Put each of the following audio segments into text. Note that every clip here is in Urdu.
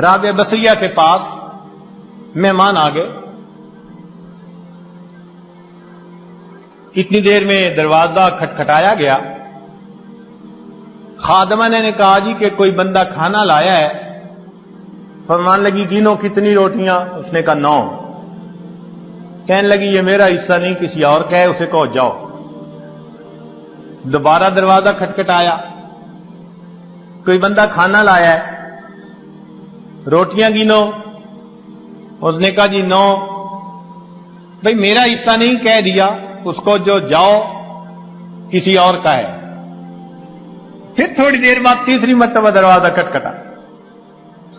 رابعہ بصریہ کے پاس مہمان آ گئے. اتنی دیر میں دروازہ کھٹکھٹایا گیا. خادمہ نے کہا جی کہ کوئی بندہ کھانا لایا ہے. فرمان لگی گنو کتنی روٹیاں؟ اس نے کہا 9. کہنے لگی یہ میرا حصہ نہیں کسی اور کا ہے، اسے کہو جاؤ. دوبارہ دروازہ کھٹکھٹایا. کوئی بندہ کھانا لایا ہے، روٹیاں گنو. اس نے کہا جی 9. بھئی میرا حصہ نہیں، کہہ دیا اس کو جو جاؤ کسی اور کا ہے. پھر تھوڑی دیر بعد تیسری مرتبہ دروازہ کھٹکھٹا.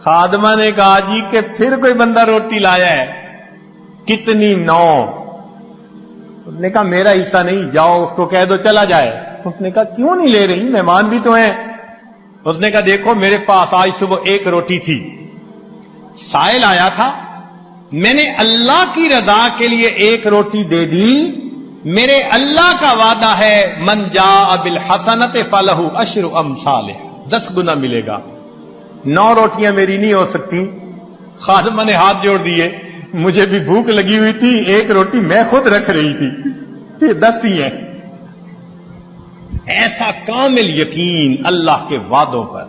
خادمہ نے کہا جی کہ پھر کوئی بندہ روٹی لایا ہے، کتنی؟ 9. اس نے کہا میرا حصہ نہیں، جاؤ اس کو کہہ دو چلا جائے. اس نے کہا کیوں نہیں لے رہی، مہمان بھی تو ہیں. اس نے کہا دیکھو میرے پاس آج صبح 1 روٹی تھی، سائل آیا تھا، میں نے اللہ کی رضا کے لیے 1 روٹی دے دی. میرے اللہ کا وعدہ ہے من جاء بالحسنۃ فلہ عشر امثالہ، 10 گنا ملے گا. 9 روٹیاں میری نہیں ہو سکتی. خادمہ نے ہاتھ جوڑ دیے، مجھے بھی بھوک لگی ہوئی تھی، 1 روٹی میں خود رکھ رہی تھی، یہ 10 ہی ہیں. ایسا کامل یقین اللہ کے وعدوں پر.